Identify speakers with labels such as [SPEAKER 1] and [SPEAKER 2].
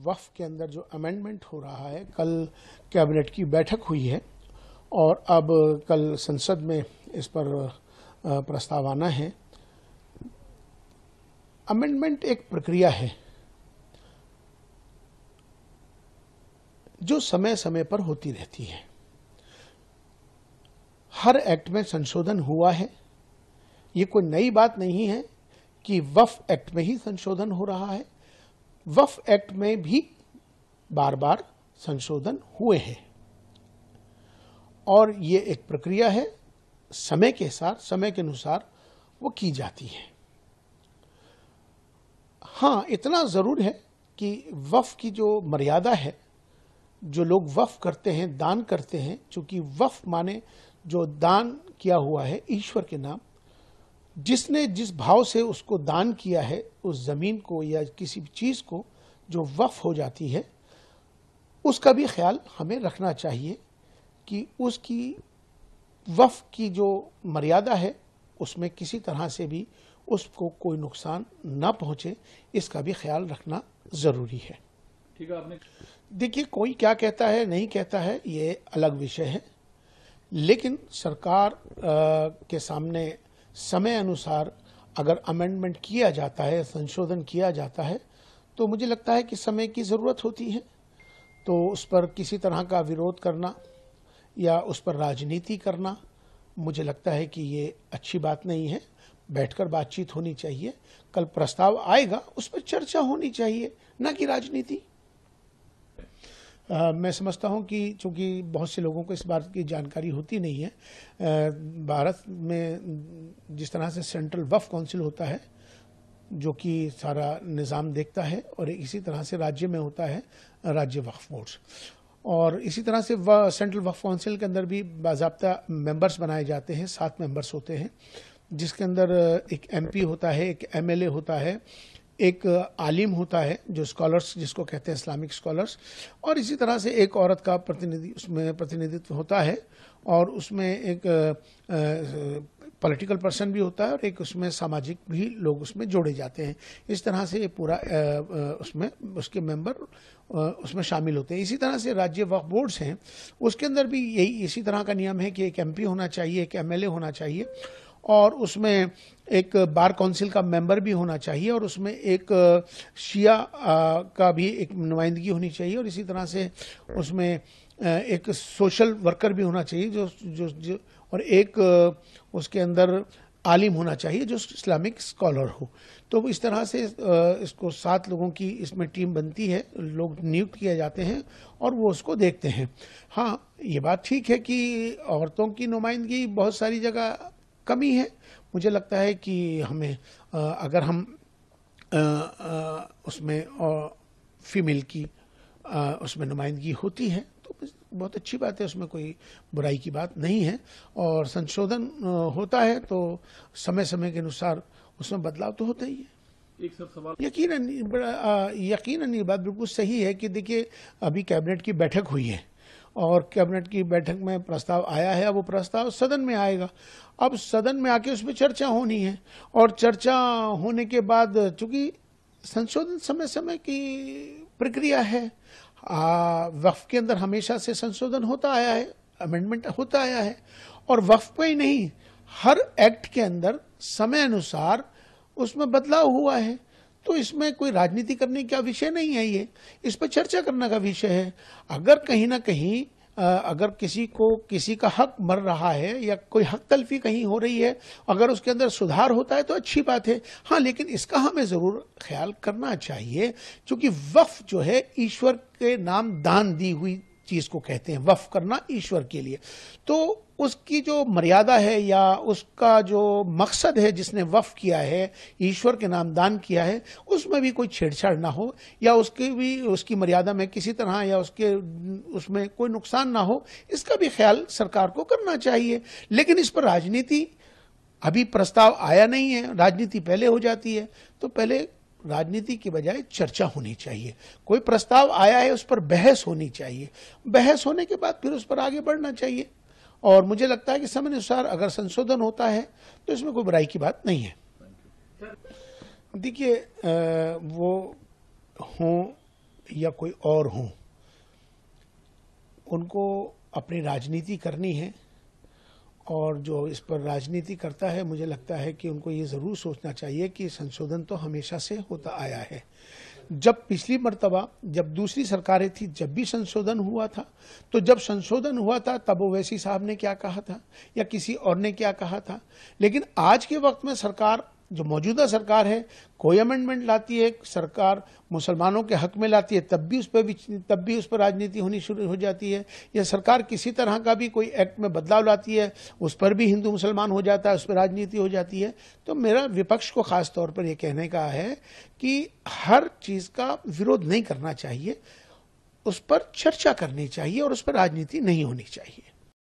[SPEAKER 1] वक्फ के अंदर जो अमेंडमेंट हो रहा है, कल कैबिनेट की बैठक हुई है और अब कल संसद में इस पर प्रस्ताव आना है। अमेंडमेंट एक प्रक्रिया है जो समय समय पर होती रहती है। हर एक्ट में संशोधन हुआ है। ये कोई नई बात नहीं है कि वक्फ एक्ट में ही संशोधन हो रहा है। वक्फ एक्ट में भी बार बार संशोधन हुए हैं और ये एक प्रक्रिया है, समय के साथ, समय के अनुसार वो की जाती है। हाँ, इतना जरूर है कि वक्फ की जो मर्यादा है, जो लोग वक्फ करते हैं, दान करते हैं, चूंकि वक्फ माने जो दान किया हुआ है ईश्वर के नाम, जिसने जिस भाव से उसको दान किया है, उस जमीन को या किसी भी चीज को जो वक्फ हो जाती है, उसका भी ख्याल हमें रखना चाहिए कि उसकी वक्फ की जो मर्यादा है उसमें किसी तरह से भी उसको कोई नुकसान न पहुंचे, इसका भी ख्याल रखना जरूरी है।
[SPEAKER 2] ठीक है, आपने
[SPEAKER 1] देखिए, कोई क्या कहता है, नहीं कहता है, ये अलग विषय है, लेकिन सरकार के सामने समय अनुसार अगर अमेंडमेंट किया जाता है, संशोधन किया जाता है, तो मुझे लगता है कि समय की जरूरत होती है। तो उस पर किसी तरह का विरोध करना या उस पर राजनीति करना, मुझे लगता है कि ये अच्छी बात नहीं है। बैठकर बातचीत होनी चाहिए। कल प्रस्ताव आएगा, उस पर चर्चा होनी चाहिए, न कि राजनीति। मैं समझता हूं कि चूंकि बहुत से लोगों को इस बात की जानकारी होती नहीं है, भारत में जिस तरह से सेंट्रल वक्फ काउंसिल होता है जो कि सारा निज़ाम देखता है, और इसी तरह से राज्य में होता है राज्य वक्फ बोर्ड्स, और इसी तरह से सेंट्रल वक्फ काउंसिल के अंदर भी बाज़ाब्ता मेंबर्स बनाए जाते हैं, 7 मेंबर्स होते हैं, जिसके अंदर एक एमपी होता है, एक एमएलए होता है, एक आलिम होता है जो स्कॉलर्स जिसको कहते हैं इस्लामिक स्कॉलर्स, और इसी तरह से एक औरत का प्रतिनिधित्व होता है, और उसमें एक पॉलिटिकल पर्सन भी होता है और एक उसमें सामाजिक भी लोग उसमें जोड़े जाते हैं। इस तरह से ये पूरा उसमें उसके मेंबर उसमें शामिल होते हैं। इसी तरह से राज्य वक्फ बोर्ड्स हैं, उसके अंदर भी यही इसी तरह का नियम है कि एक एमपी होना चाहिए, एक एमएलए होना चाहिए, और उसमें एक बार काउंसिल का मेंबर भी होना चाहिए, और उसमें एक शिया का भी एक नुमाइंदगी होनी चाहिए, और इसी तरह से उसमें एक सोशल वर्कर भी होना चाहिए जो और एक उसके अंदर आलिम होना चाहिए जो इस्लामिक स्कॉलर हो। तो इस तरह से इसको 7 लोगों की इसमें टीम बनती है, लोग नियुक्त किए जाते हैं और वो उसको देखते हैं। हाँ, ये बात ठीक है कि औरतों की नुमाइंदगी बहुत सारी जगह कमी है। मुझे लगता है कि हमें अगर हम उसमें फीमेल की उसमें नुमाइंदगी होती है तो बहुत अच्छी बात है, उसमें कोई बुराई की बात नहीं है, और संशोधन होता है तो समय समय के अनुसार उसमें बदलाव तो होता ही है।
[SPEAKER 2] एक सब सवाल,
[SPEAKER 1] यकीनन ये बात बिल्कुल सही है कि देखिए, अभी कैबिनेट की बैठक हुई है और कैबिनेट की बैठक में प्रस्ताव आया है। अब वो प्रस्ताव सदन में आएगा। अब सदन में आके उस पर चर्चा होनी है, और चर्चा होने के बाद चूंकि संशोधन समय समय की प्रक्रिया है, वक्फ के अंदर हमेशा से संशोधन होता आया है, अमेंडमेंट होता आया है, और वक्फ पे ही नहीं, हर एक्ट के अंदर समय अनुसार उसमें बदलाव हुआ है। तो इसमें कोई राजनीति करने का विषय नहीं है, ये इस पर चर्चा करने का विषय है। अगर कहीं ना कहीं अगर किसी को किसी का हक मर रहा है या कोई हक तलफी कहीं हो रही है, अगर उसके अंदर सुधार होता है तो अच्छी बात है। हाँ, लेकिन इसका हमें जरूर ख्याल करना चाहिए, क्योंकि वक्फ जो है ईश्वर के नाम दान दी हुई चीज को कहते हैं, वक्फ करना ईश्वर के लिए। तो उसकी जो मर्यादा है या उसका जो मकसद है, जिसने वक्फ किया है, ईश्वर के नाम दान किया है, उसमें भी कोई छेड़छाड़ ना हो, या उसकी मर्यादा में किसी तरह या उसमें कोई नुकसान ना हो, इसका भी ख्याल सरकार को करना चाहिए। लेकिन इस पर राजनीति, अभी प्रस्ताव आया नहीं है, राजनीति पहले हो जाती है, तो पहले राजनीति की बजाय चर्चा होनी चाहिए। कोई प्रस्ताव आया है, उस पर बहस होनी चाहिए, बहस होने के बाद फिर उस पर आगे बढ़ना चाहिए। और मुझे लगता है कि समय अनुसार अगर संशोधन होता है तो इसमें कोई बुराई की बात नहीं है। देखिए, वो हो या कोई और हों, उनको अपनी राजनीति करनी है। और जो इस पर राजनीति करता है, मुझे लगता है कि उनको ये ज़रूर सोचना चाहिए कि संशोधन तो हमेशा से होता आया है। जब पिछली मर्तबा जब दूसरी सरकारें थी, जब भी संशोधन हुआ था, तो जब संशोधन हुआ था तब ओवैसी साहब ने क्या कहा था या किसी और ने क्या कहा था। लेकिन आज के वक्त में सरकार, जो मौजूदा सरकार है, कोई अमेंडमेंट लाती है, सरकार मुसलमानों के हक में लाती है, तब भी उस पर राजनीति होनी शुरू हो जाती है। या सरकार किसी तरह का भी कोई एक्ट में बदलाव लाती है, उस पर भी हिंदू मुसलमान हो जाता है, उस पर राजनीति हो जाती है। तो मेरा विपक्ष को खास तौर पर यह कहने का है कि हर चीज़ का विरोध नहीं करना चाहिए, उस पर चर्चा करनी चाहिए और उस पर राजनीति नहीं होनी चाहिए।